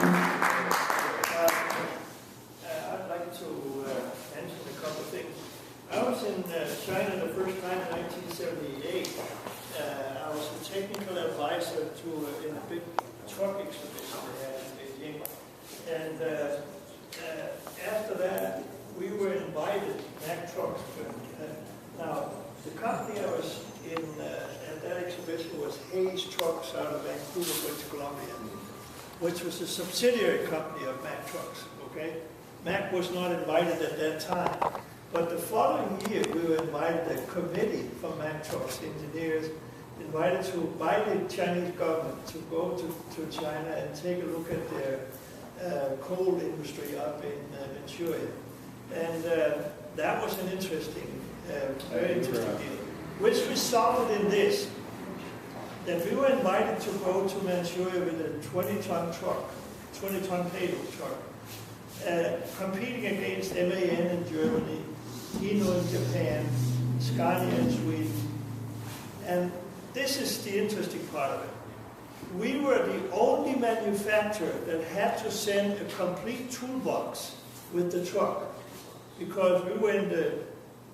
I'd like to mention a couple of things. I was in China the first time in 1978. I was a technical advisor in a big truck exhibition they had in Beijing. And after that, we were invited, Mack Trucks. Now, the company I was in at that exhibition was Hayes Trucks out of Vancouver, British Columbia, which was a subsidiary company of Mack Trucks, okay? Mack was not invited at that time. But the following year, we were invited, a committee from Mack Trucks engineers, invited by the Chinese government to go to China and take a look at their coal industry up in Manchuria. And that was an interesting, very interesting deal, which resulted in this, that we were invited to go to Manchuria with a 20-ton truck, 20-ton payload truck, competing against MAN in Germany, Hino in Japan, Scania in Sweden. And this is the interesting part of it. We were the only manufacturer that had to send a complete toolbox with the truck, because we were in the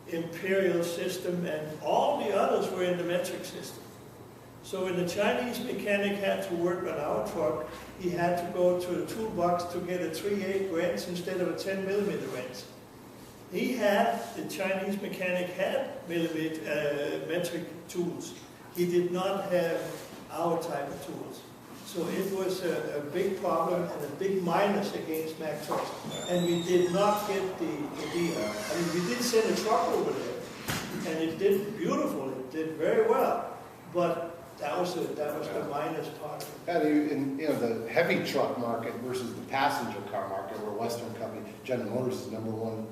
imperial system and all the others were in the metric system. So when the Chinese mechanic had to work on our truck, he had to go to the toolbox to get a 3/8 wrench instead of a 10mm wrench. The Chinese mechanic had metric tools. He did not have our type of tools. So it was a big problem and a big minus against Mack Trucks. And we did not get the deal. I mean, we did send a truck over there, and it did beautiful. It did very well. But that was the minus part of it. And the heavy truck market versus the passenger car market, where Western company, General Motors is #1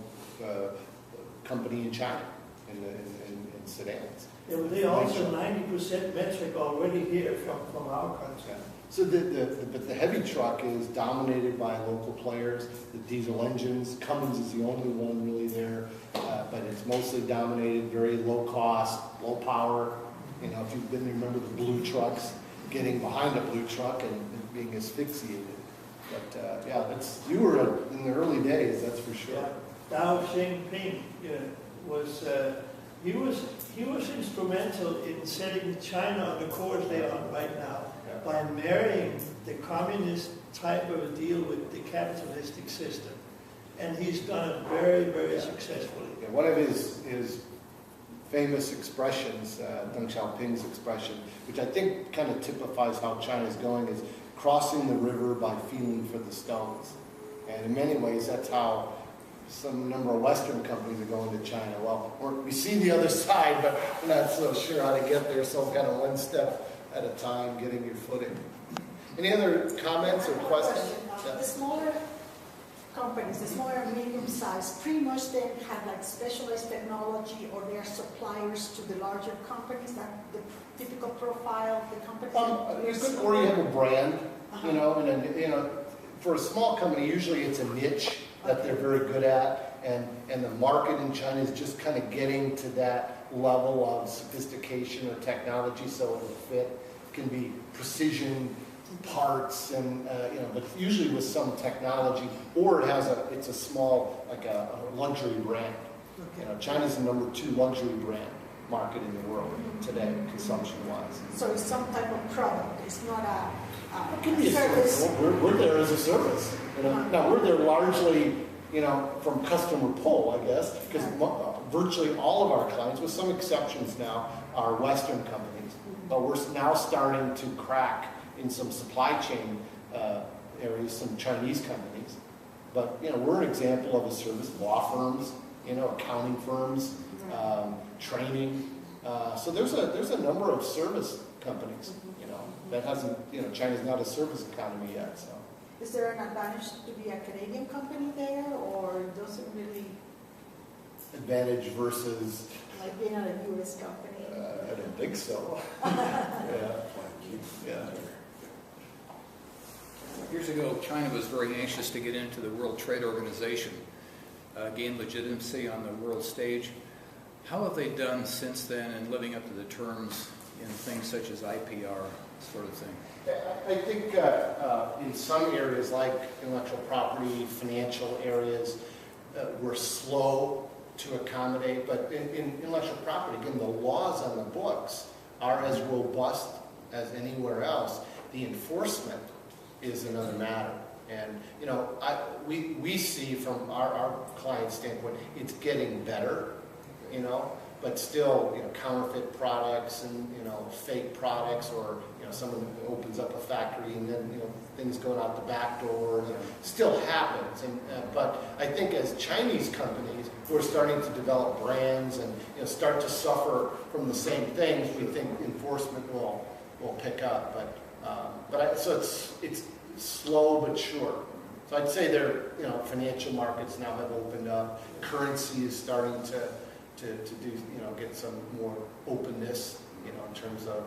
company in China in sedans. Yeah, but they also 90% metric already here from our country. Yeah. So but the heavy truck is dominated by local players. The diesel engines, Cummins is the only one really there, but it's mostly dominated, very low cost, low power. You know, if you've been, remember the blue trucks, getting behind a blue truck and being asphyxiated. But yeah, you were in the early days, that's for sure. Yeah. Dao Xiangping was he was instrumental in setting China on the course they are on right now, by marrying the communist type of a deal with the capitalistic system. And he's done it very, very successfully. Yeah, one of his famous expressions, Deng Xiaoping's expression, which I think kind of typifies how China's going, is crossing the river by feeling for the stones. And in many ways, that's how some number of Western companies are going to China. Well, we see the other side, but we're not so sure how to get there, so kind of one step at a time, getting your footing. Any other comments or questions? Yeah. The smaller companies, the smaller and medium-sized, pretty much they have like specialized technology, or they are suppliers to the larger companies, like the typical profile of the company. Or you have a brand, you know, and then, for a small company, usually it's a niche that they're very good at, and the market in China is just kind of getting to that level of sophistication or technology, so it'll fit. It can be precision parts, and but usually with some technology, or it's a small, like a luxury brand. Okay. China's the #2 luxury brand market in the world today, consumption-wise. So it's some type of product. It's not a it can be service. We're there as a service. Now we're there largely, from customer pull, I guess, because virtually all of our clients, with some exceptions now, are Western companies. But we're now starting to crack in some supply chain areas, some Chinese companies. But we're an example of a service. Law firms, accounting firms, training. So there's a number of service companies. That hasn't. China's not a service economy yet. So. Is there an advantage to be a Canadian company there, or does it really? Advantage versus. Like being at a U.S. company. I don't think so. Yeah. Years ago, China was very anxious to get into the World Trade Organization, gain legitimacy on the world stage. How have they done since then in living up to the terms in things such as IPR? sort of thing? I think in some areas like intellectual property, financial areas, we're slow to accommodate, but in intellectual property, again, the laws on the books are as robust as anywhere else. The enforcement is another matter. And, you know, we see from our client standpoint, it's getting better, you know, but still, you know, counterfeit products and, you know, fake products, or, you know, someone opens up a factory and then, you know, things going out the back door, and it still happens. And, but I think as Chinese companies who are starting to develop brands and, you know, start to suffer from the same things, we think enforcement will pick up. So it's slow but sure. So I'd say you know, financial markets now have opened up. Currency is starting to do, you know, get some more openness, you know, in terms of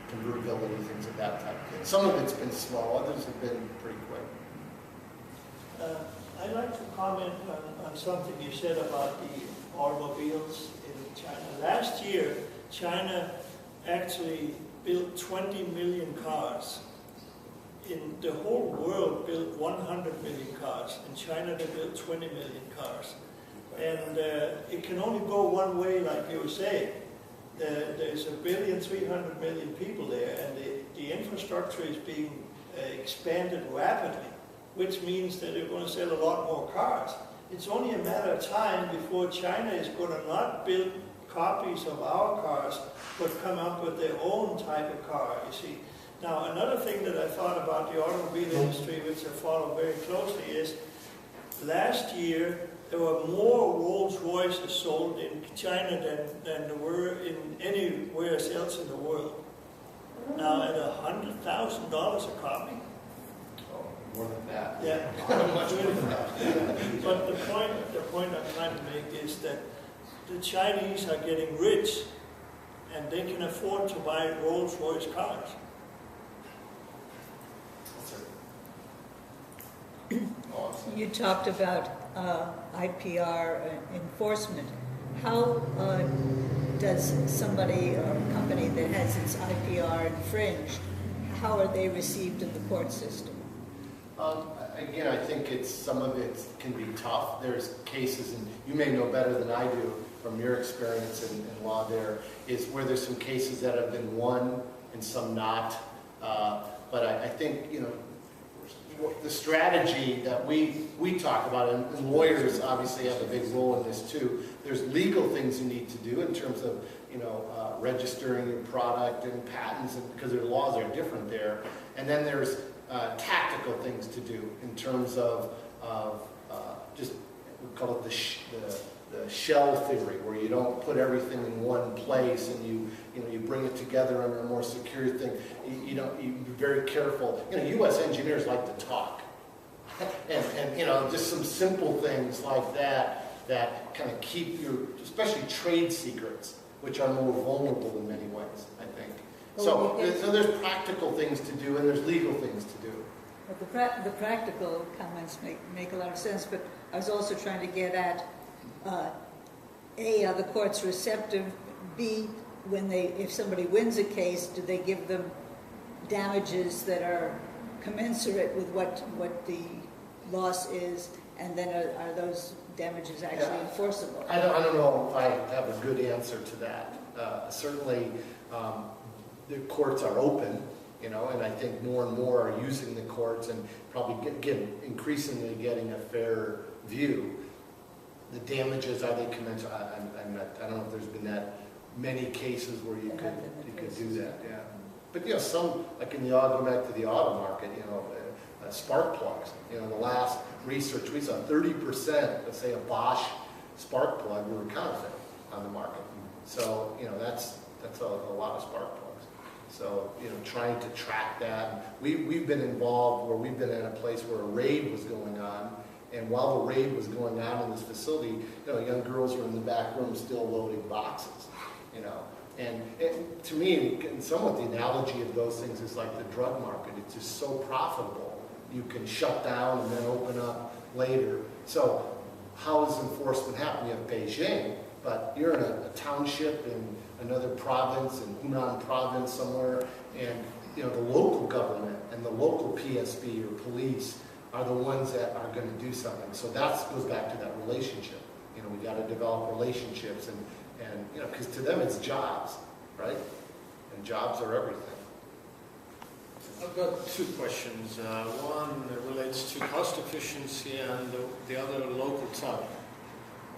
convertibility, things of that type. Some of it's been slow, others have been pretty quick. I'd like to comment on something you said about the automobiles in China. Last year, China actually built 20 million cars. In the whole world built 100 million cars. In China, they built 20 million cars. And it can only go one way, like you were saying. There's 1.3 billion people there, and the infrastructure is being expanded rapidly, which means that they're going to sell a lot more cars. It's only a matter of time before China is going to not build copies of our cars, but come up with their own type of car, you see. Now, another thing that I thought about the automobile industry, which I follow very closely, is last year there were more Rolls-Royces sold in China than there were in anywhere else in the world. Now, at $100,000 a copy. Oh, more than that. Yeah, Much more than that. But the point I'm trying to make is that the Chinese are getting rich, and they can afford to buy Rolls-Royce cars. You talked about IPR enforcement. How does somebody or a company that has its IPR infringed, how are they received in the court system? Again, I think some of it can be tough. There's cases, and you may know better than I do from your experience in law there, is where there's some cases that have been won and some not. But I think, you know, the strategy that we talk about, and lawyers obviously have a big role in this too. There's legal things you need to do in terms of, you know, registering your product and patents, because their laws are different there. And then there's tactical things to do in terms of just, we call it the shell theory, where you don't put everything in one place and you bring it together under a more secure thing. You be very careful. You know, U.S. engineers like to talk, and you know, just some simple things like that kind of keep especially trade secrets, which are more vulnerable in many ways, I think. So there's practical things to do and there's legal things to do. But the practical comments make a lot of sense, but I was also trying to get at A, are the courts receptive? B, if somebody wins a case, do they give them damages that are commensurate with what the loss is, and then are those damages actually enforceable? I don't know if I have a good answer to that. Certainly, the courts are open, you know, and I think more and more are using the courts and probably increasingly getting a fair view. The damages, are they commensurate? I don't know if there's been that many cases where you could do that. Yeah, but you know, some, like in the going back to the auto market, you know, spark plugs. You know, the last research we saw 30%, let's say a Bosch spark plug, were counterfeit on the market. So you know, that's a lot of spark plugs. So you know, trying to track that. We've been involved where we've been at a place where a raid was going on. And while the raid was going on in this facility, you know, young girls were in the back room still loading boxes, you know. And to me, somewhat the analogy of those things is like the drug market. It's just so profitable. You can shut down and then open up later. So how does enforcement happen? You have Beijing, But you're in a township in another province, in Hunan province somewhere, and the local government and the local PSB or police are the ones that are going to do something. So that goes back to that relationship. We got to develop relationships, and because to them it's jobs, right? And jobs are everything. I've got two questions. One relates to cost efficiency and the other local talent.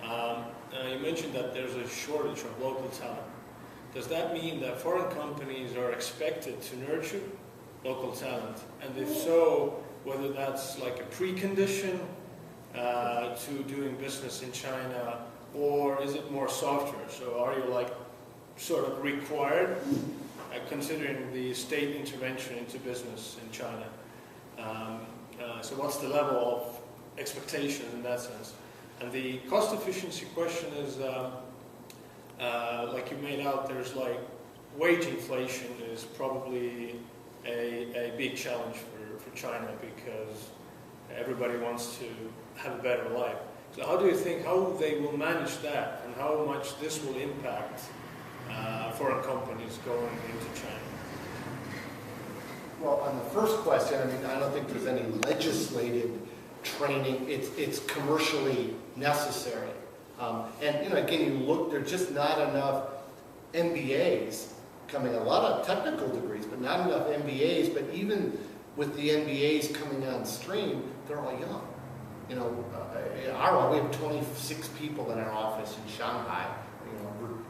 You mentioned that there's a shortage of local talent. Does that mean that foreign companies are expected to nurture local talent? And if so, whether that's like a precondition to doing business in China, or is it more software? So are you like sort of required, considering the state intervention into business in China? So what's the level of expectation in that sense? And the cost efficiency question is, like you made out, there's like wage inflation is probably a big challenge for China because everybody wants to have a better life. So how do you think, how they will manage that, and how much this will impact foreign companies going into China? Well, on the first question, I don't think there's any legislative training. It's commercially necessary. And again, you look, there's just not enough MBAs coming, a lot of technical degrees, but not enough MBAs. But even with the MBAs coming on stream, they're all young. We have 26 people in our office in Shanghai.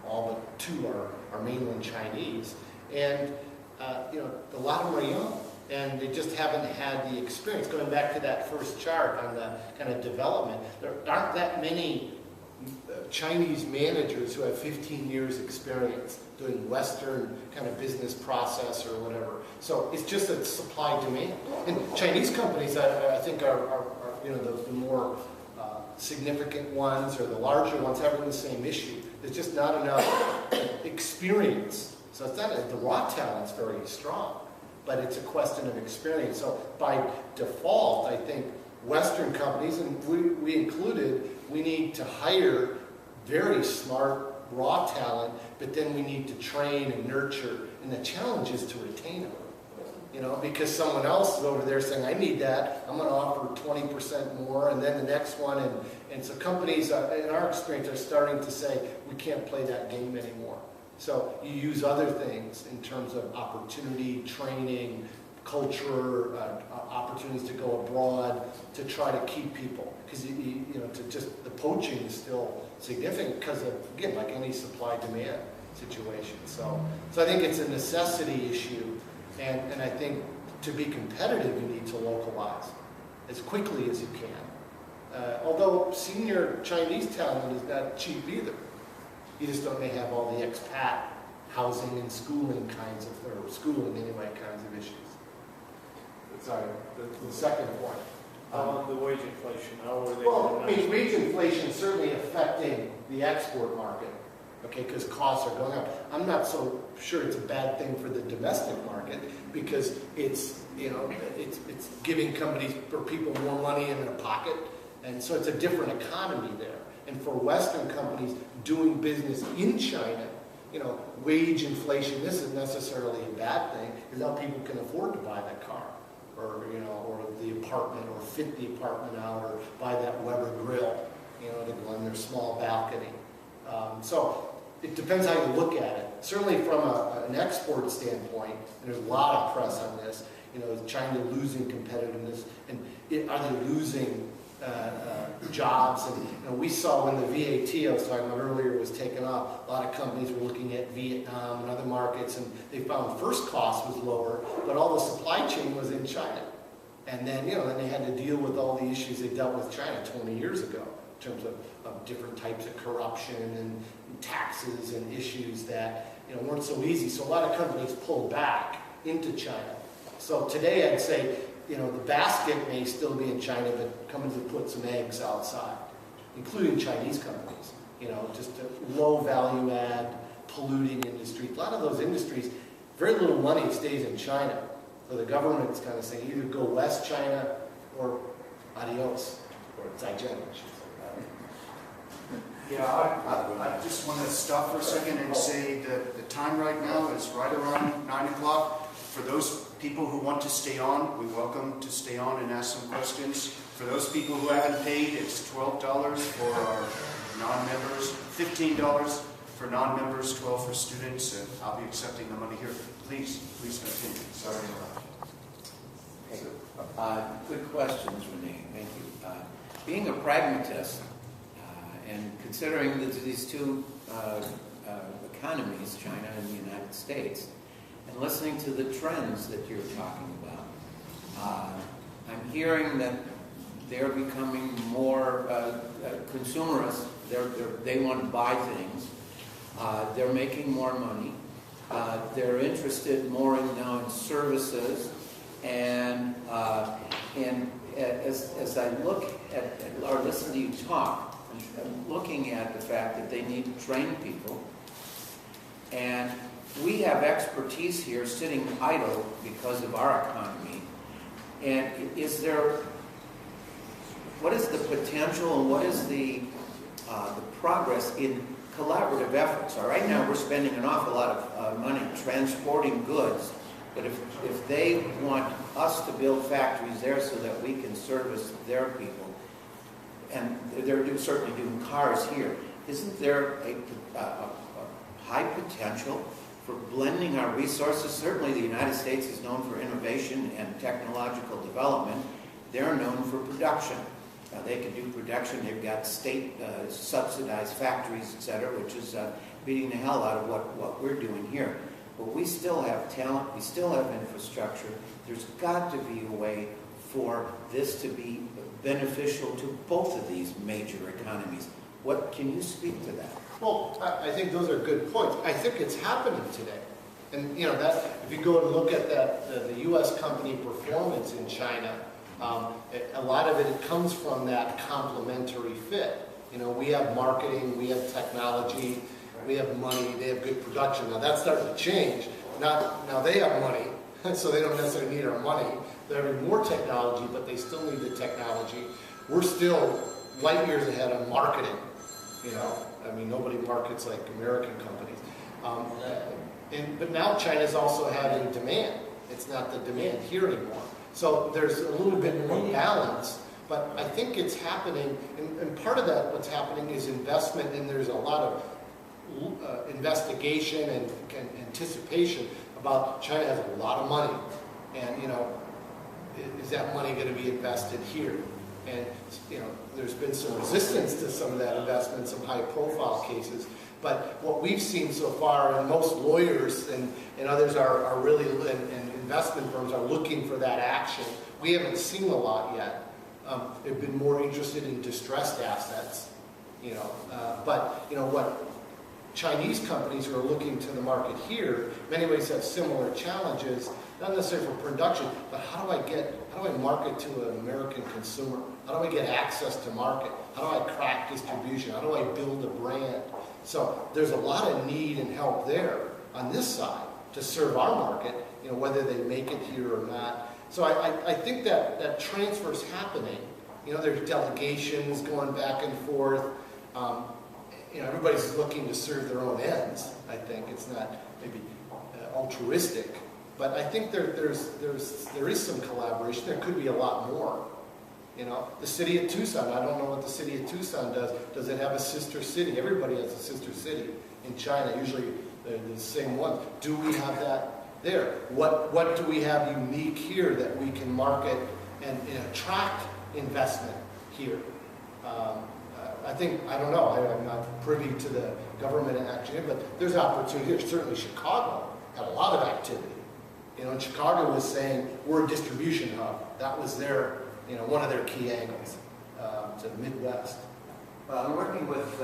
All but 2 are mainland Chinese, and a lot of them are young, and they just haven't had the experience. Going back to that first chart on the kind of development, there aren't that many Chinese managers who have 15 years experience doing Western kind of business process or whatever. So it's just a supply demand. And Chinese companies, I think, are the more significant ones or the larger ones having the same issue. There's just not enough experience. So it's not the raw talent's very strong, but it's a question of experience. So by default, I think Western companies, and we included, we need to hire very smart raw talent, but then we need to train and nurture, and the challenge is to retain them. Because someone else is over there saying, I need that, I'm going to offer 20% more, and then the next one, and so companies, in our experience, are starting to say, we can't play that game anymore. So you use other things in terms of opportunity, training, culture, opportunities to go abroad, to try to keep people. Because the poaching is still significant because of, again, like any supply-demand situation. So I think it's a necessity issue. And I think to be competitive, you need to localize as quickly as you can. Although senior Chinese talent is not cheap either. You just don't may have all the expat housing and schooling kinds of, or schooling anyway, kinds of issues. Sorry, the second point. On the wage inflation, how are they? Well, wage inflation is certainly affecting the export market. Okay, because costs are going up. I'm not so sure it's a bad thing for the domestic market because it's giving companies or people more money in their pocket, and so it's a different economy there. And for Western companies doing business in China, wage inflation isn't necessarily a bad thing because now people can afford to buy that car, or the apartment, or fit the apartment out, or buy that Weber grill, to go on their small balcony. So it depends how you look at it. Certainly from an export standpoint, and there's a lot of press on this, is China losing competitiveness, and are they losing jobs? And we saw when the VAT I was talking about earlier was taken off, a lot of companies were looking at Vietnam and other markets, and they found first cost was lower, but all the supply chain was in China. And then, then they had to deal with all the issues they dealt with China 20 years ago. In terms of different types of corruption and taxes and issues that weren't so easy. So a lot of companies pulled back into China. So today I'd say the basket may still be in China, but companies have put some eggs outside, including Chinese companies. Just a low value add, polluting industry. A lot of those industries, very little money stays in China. So the government's kind of saying either go West China or adios, or zaijian, I should say. Yeah, I just want to stop for a second and say that the time right now is right around 9 o'clock. For those people who want to stay on, we welcome to stay on and ask some questions. For those people who haven't paid, it's $12 for our non-members, $15 for non-members, $12 for students, and I'll be accepting the money here. Please continue. Sorry to interrupt. Okay. Good questions, Renee. Thank you. Being a pragmatist and considering that these two economies, China and the United States, and listening to the trends that you're talking about, I'm hearing that they're becoming more consumerist. They want to buy things. They're making more money. They're interested more now in services. And as I look at or listen to you talk, I'm looking at the fact that they need to train people. And we have expertise here sitting idle because of our economy. And what is the potential and what is the progress in collaborative efforts? Right now we're spending an awful lot of money transporting goods, but if they want us to build factories there so that we can service their people, and they're certainly doing cars here, isn't there a high potential for blending our resources? Certainly the United States is known for innovation and technological development. They're known for production. They can do production. They've got state subsidized factories, et cetera, which is beating the hell out of what we're doing here. But we still have talent. We still have infrastructure. There's got to be a way for this to be beneficial to both of these major economies. What can you speak to that? Well, I think those are good points. I think it's happening today. And that if you go and look at the U.S. company performance in China, a lot of it comes from that complementary fit. We have marketing, we have technology, we have money, they have good production. Now that's starting to change. Now they have money, so they don't necessarily need our money. They're having more technology, but they still need the technology. We're still light years ahead on marketing. Nobody markets like American companies. But now China's also having demand. It's not the demand here anymore. So there's a little bit more balance, but I think it's happening, and part of that, what's happening is investment, and there's a lot of investigation and anticipation about China has a lot of money, and is that money going to be invested here? And there's been some resistance to some of that investment, some high-profile cases. But what we've seen so far, and most lawyers and others are really, and investment firms are looking for that action. We haven't seen a lot yet. They've been more interested in distressed assets, but what Chinese companies who are looking to the market here, in many ways have similar challenges, not necessarily for production, but how do I market to an American consumer? How do I get access to market? How do I crack distribution? How do I build a brand? So there's a lot of need and help there on this side to serve our market, whether they make it here or not. So I think that transfer's happening. There's delegations going back and forth. Everybody's looking to serve their own ends. I think it's not maybe altruistic, but I think there is some collaboration. There could be a lot more. The city of Tucson, I don't know what the city of Tucson does. Does it have a sister city? Everybody has a sister city in China. Usually they're the same ones. Do we have that there? What do we have unique here that we can market and attract investment here? I don't know. I'm not privy to the government action here, but there's opportunity here. Certainly Chicago had a lot of activity. And Chicago was saying, we're a distribution hub. That was their one of their key angles to the Midwest. Well, I'm working with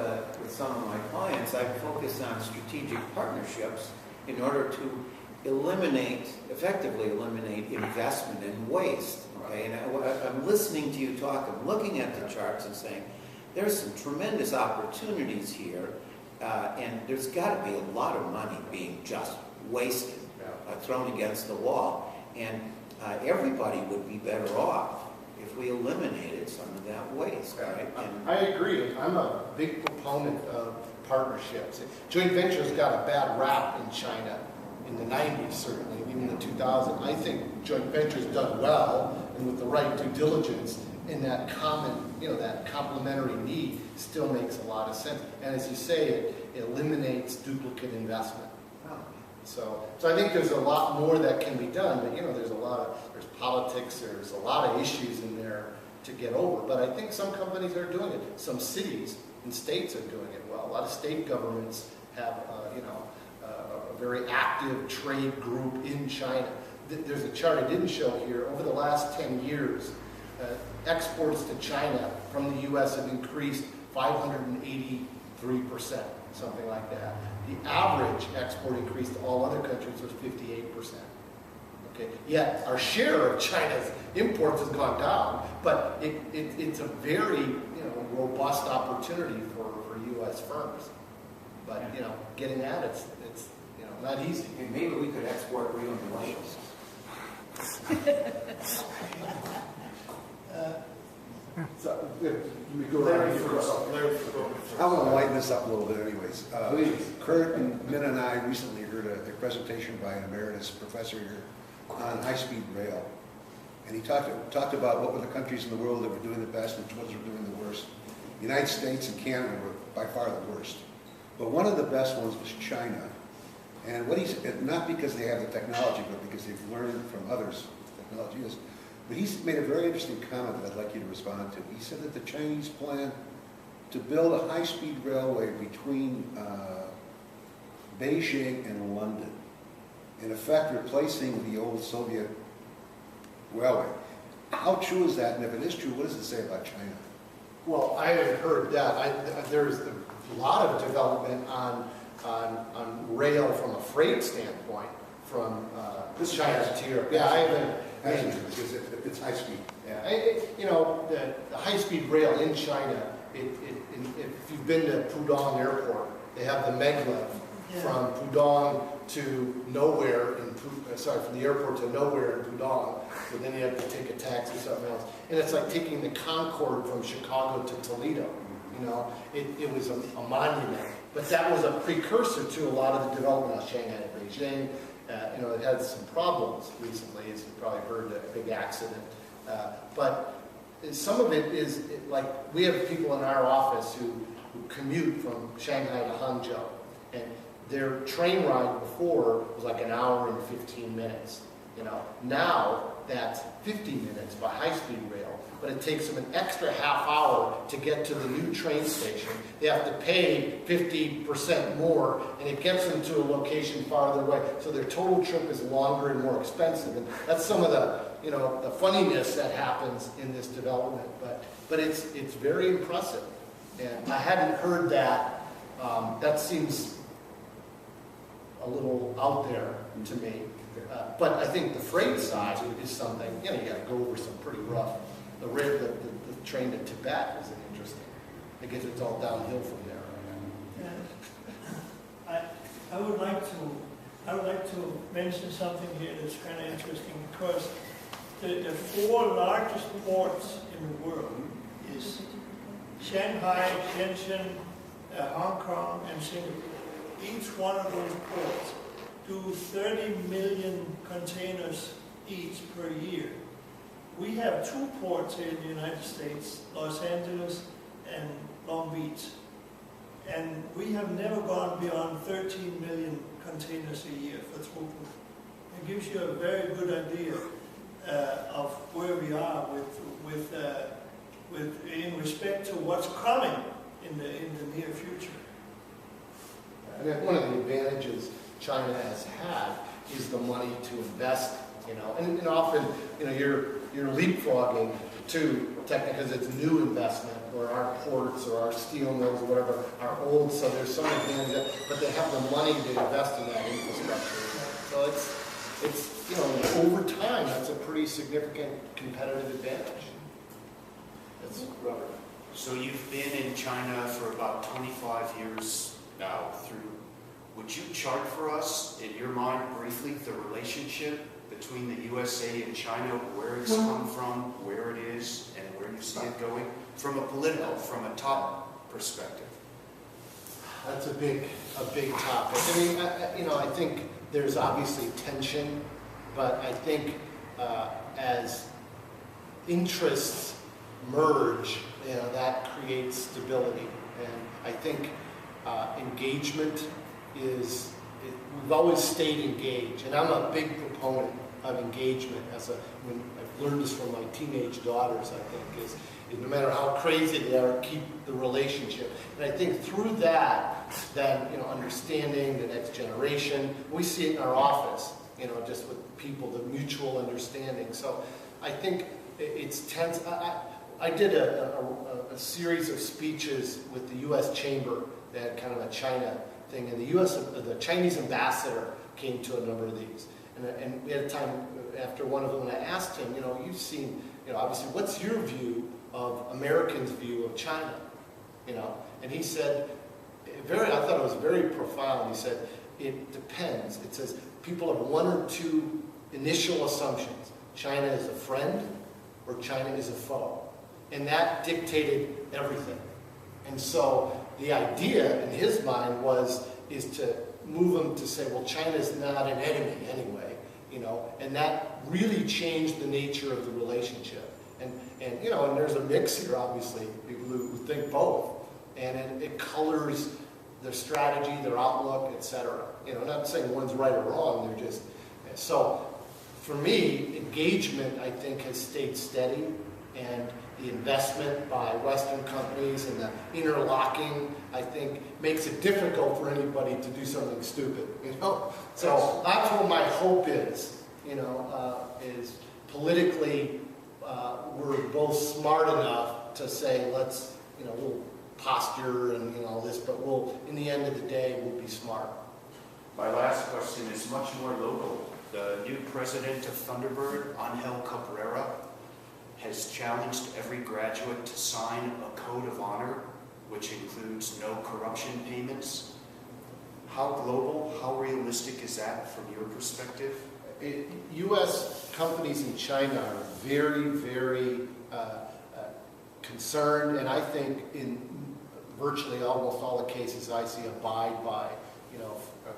some of my clients. I focus on strategic partnerships in order to effectively eliminate investment and waste. Okay, and I'm listening to you talk. I'm looking at the charts and saying, there's some tremendous opportunities here, and there's got to be a lot of money being just wasted, thrown against the wall, and everybody would be better off if we eliminated some of that waste, right? And I agree. I'm a big proponent of partnerships. Joint ventures got a bad rap in China in the 90s, certainly, even the 2000s. I think joint ventures done well and with the right due diligence in that common, that complementary need still makes a lot of sense. And as you say, it eliminates duplicate investment. So I think there's a lot more that can be done, but there's politics, there's a lot of issues in there to get over. But I think some companies are doing it. Some cities and states are doing it well. A lot of state governments have, a very active trade group in China. There's a chart I didn't show here. Over the last 10 years, exports to China from the U.S. have increased 583%, something like that. The average export increase to all other countries was 58%. Okay, yet our share of China's imports has gone down, but it's a very robust opportunity for U.S. firms. But getting at it's not easy. and maybe we could export real millennials. So, we go right here. I want to lighten this up a little bit anyways. Kurt and Min and I recently heard a presentation by an emeritus professor here on high-speed rail. And he talked about what were the countries in the world that were doing the best and which ones were doing the worst. The United States and Canada were by far the worst. But one of the best ones was China. And what he's, not because they have the technology, but because they've learned from others what technology is. But he's made a very interesting comment that I'd like you to respond to. He said that the Chinese plan to build a high-speed railway between Beijing and London, in effect replacing the old Soviet railway. How true is that? And if it is true, what does it say about China? Well, I haven't heard that. There's a lot of development on rail from a freight standpoint from China to Europe. Yeah, I haven't. Because it's high speed. Yeah, the high-speed rail in China. If you've been to Pudong Airport, they have the maglev from Pudong to nowhere from the airport to nowhere in Pudong. So then you have to take a taxi or something else, and it's like taking the Concorde from Chicago to Toledo. It was a monument, but that was a precursor to a lot of the development of Shanghai and Beijing. It had some problems recently, as you probably heard, a big accident. But some of it is, like, we have people in our office who commute from Shanghai to Hangzhou, and their train ride before was like an hour and 15 minutes. Now that's 50 minutes by high-speed rail, but it takes them an extra half hour to get to the new train station. They have to pay 50% more, and it gets them to a location farther away. So their total trip is longer and more expensive. And that's some of the, the funniness that happens in this development. But it's very impressive. And I hadn't heard that. That seems a little out there to me. But I think the freight side is something, you got to go over some pretty rough. The train to Tibet is interesting. I guess it's all downhill from there. Yeah. I would like to mention something here that's kind of interesting, because the four largest ports in the world is Shanghai, Shenzhen, Hong Kong, and Singapore. Each one of those ports do 30 million containers each per year. We have two ports here in the United States, Los Angeles and Long Beach. And we have never gone beyond 13 million containers a year for throughput. It gives you a very good idea of where we are in respect to what's coming in the near future. And one of the advantages China has had is the money to invest, and often, you're leapfrogging to technically because it's new investment, or our ports or our steel mills or whatever are old, so there's some advantage, but they have the money to invest in that infrastructure. So it's over time, that's a pretty significant competitive advantage. That's Robert. So you've been in China for about 25 years now. Would you chart for us, in your mind, briefly, the relationship between the USA and China, where it's come from, where it is, and where you see it going, from a political, from a top perspective? That's a big topic. I mean, I think there's obviously tension, but I think as interests merge, that creates stability. And I think engagement we've always stayed engaged, and I'm a big proponent of engagement. I've learned this from my teenage daughters, I think, is no matter how crazy they are, keep the relationship. And I think through that, then, understanding the next generation, we see it in our office, just with people, the mutual understanding. So I think it's tense. I did a series of speeches with the U.S. Chamber. They had kind of a China thing, and the Chinese ambassador came to a number of these. And we had a time after one of them, and I asked him, you've seen, obviously, what's your view of Americans' view of China? And he said, I thought it was very profound. He said, it depends. It says people have one or two initial assumptions. China is a friend or China is a foe. And that dictated everything. And so the idea in his mind is to move him to say, well, China's not an enemy anyway, and that really changed the nature of the relationship. And there's a mix here, obviously, people who think both. And it colors their strategy, their outlook, etc. Not saying one's right or wrong, they're just, so for me, engagement, I think, has stayed steady, and the investment by Western companies and the interlocking, I think, makes it difficult for anybody to do something stupid, So that's what my hope is, is politically, we're both smart enough to say, let's, we'll posture and all this, but in the end of the day, we'll be smart. My last question is much more local. The new president of Thunderbird, Angel Cabrera, has challenged every graduate to sign a code of honor, which includes no corruption payments. How global, how realistic is that from your perspective? U.S. companies in China are very, very concerned, and I think in virtually almost all the cases I see abide by,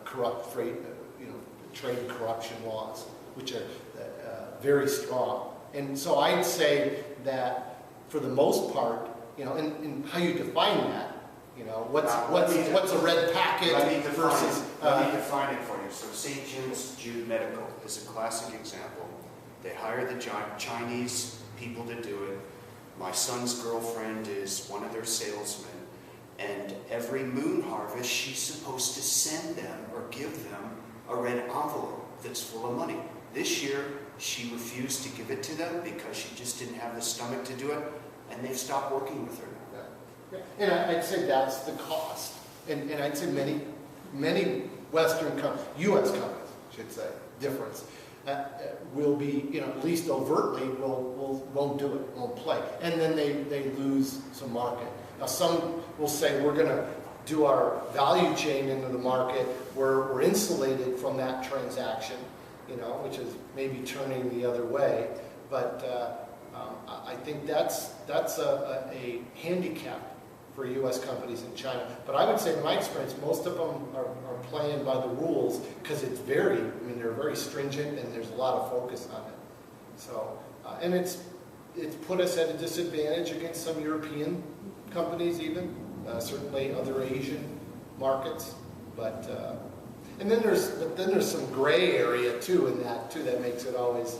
corrupt trade and corruption laws, which are very strong. And so I'd say that for the most part, and how you define that, what's a red packet versus... Let me define it for you. So St. Jude Medical is a classic example. They hire the Chinese people to do it. My son's girlfriend is one of their salesmen. And every moon harvest, she's supposed to send them or give them a red envelope that's full of money. This year, she refused to give it to them because she just didn't have the stomach to do it, and they've stopped working with her now. Yeah. And I'd say that's the cost. And I'd say many Western companies, U.S. companies, I should say, difference, will be, at least overtly, won't do it, won't play. And then they lose some market. Now, some will say, we're going to do our value chain into the market where we're insulated from that transaction, which is maybe turning the other way. But I think that's a handicap for U.S. companies in China. But I would say, in my experience, most of them are playing by the rules because they're very stringent and there's a lot of focus on it. So, and it's put us at a disadvantage against some European companies even, certainly other Asian markets. But and then there's some gray area too in that too that makes it always,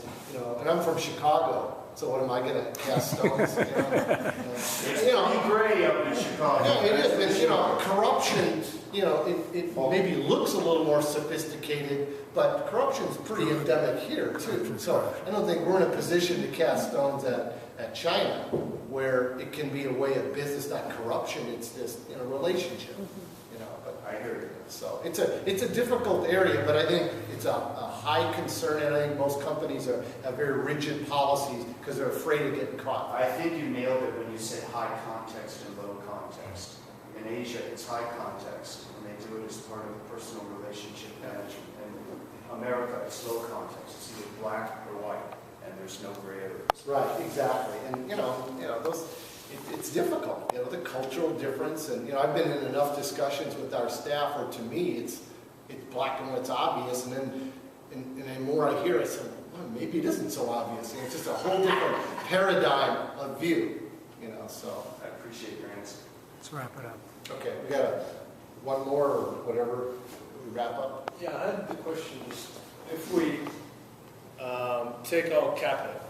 and I'm from Chicago. So what am I going to cast stones? It's gray up in Chicago. Yeah, it is. And, corruption, it maybe looks a little more sophisticated, but corruption's pretty endemic here too. So I don't think we're in a position to cast stones at China, where it can be a way of business, not corruption. It's just a relationship. But I hear you. So it's a difficult area, but I think it's a high concern, and I think most companies have very rigid policies because they're afraid of getting caught. I think you nailed it when you said high context and low context. In Asia, it's high context, and they do it as part of personal relationship management. And America, it's low context. It's either black or white, and there's no gray areas. Right, exactly. And, it's difficult, the cultural difference. And, I've been in enough discussions with our staff where to me, it's black and white's obvious. And then, and the more I hear, I say, well, maybe it isn't so obvious. And it's just a whole different paradigm of view, so. I appreciate your answer. Let's wrap it up. Okay, we got one more or whatever, we wrap up. Yeah, I had the question is, if we take out capital,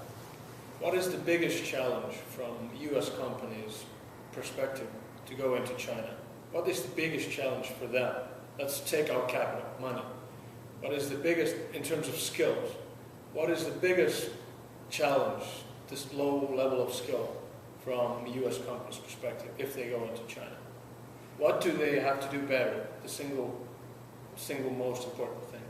what is the biggest challenge from U.S. companies' perspective to go into China? What is the biggest challenge for them? Let's take out capital, money. What is the biggest, in terms of skills, what is the biggest challenge, this low level of skill from U.S. companies' perspective if they go into China? What do they have to do better, the single most important thing?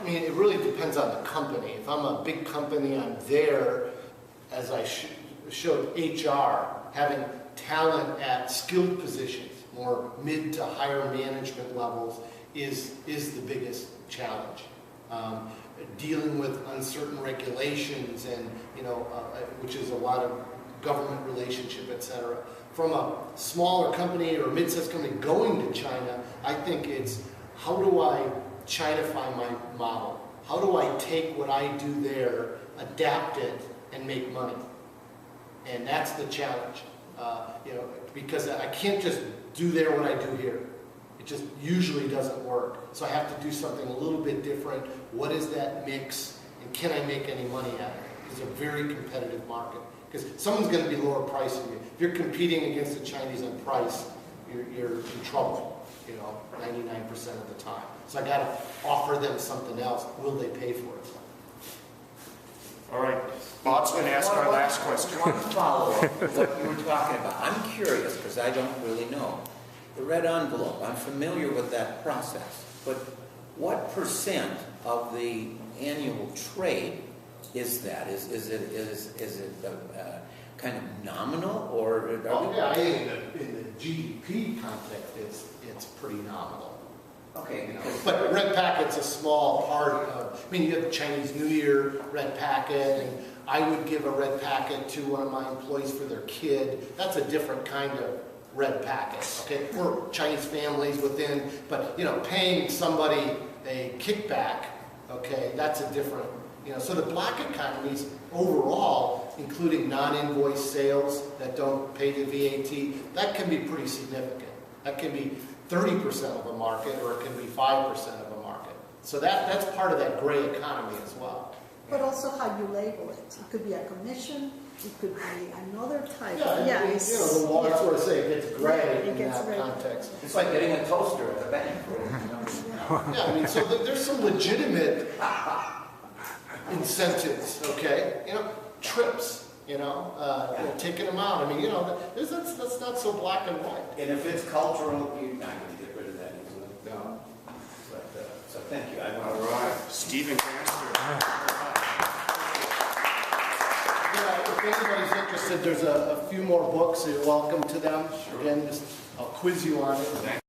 It really depends on the company. If I'm a big company, I'm there, as I showed HR, having talent at skilled positions, more mid to higher management levels, is the biggest challenge. Dealing with uncertain regulations and, which is a lot of government relationship, et cetera. From a smaller company or mid-sized company going to China, I think it's how do I Chinify my model? How do I take what I do there, adapt it, and make money? And that's the challenge, because I can't just do there what I do here. It just usually doesn't work. So I have to do something a little bit different. What is that mix? And can I make any money at it? It's a very competitive market. Because someone's going to be lower price than you. If you're competing against the Chinese on price, you're in trouble, 99% of the time. So I got to offer them something else. Will they pay for it? All right, Bob's going to ask our last question. One follow-up, what you were talking about. I'm curious, because I don't really know. The red envelope, I'm familiar with that process, but what percent of the annual trade is that? Is it kind of nominal, or? I think in the GDP context, it's pretty nominal. Okay. But red packet's a small part of, you have the Chinese New Year red packet, and I would give a red packet to one of my employees for their kid. That's a different kind of red packet, okay? Or Chinese families within, but, paying somebody a kickback, okay, that's a different, so the black economies overall, including non-invoice sales that don't pay the VAT, that can be pretty significant. That can be 30% of a market, or it can be 5% of a market. So that's part of that gray economy as well. But also how you label it. It could be a commission, it could be another type. The law, that's what I say, it gets gray in that gray. Context. It's like getting a toaster at the bank. So there's some legitimate incentives, okay? Trips, taking them out. That's not so black and white. And if it's cultural, you're not going to get rid of that easily. No. But, so thank you. All right, Stephen Ganster. If anybody's interested, there's a few more books, so you're welcome to them. Again, I'll quiz you on it.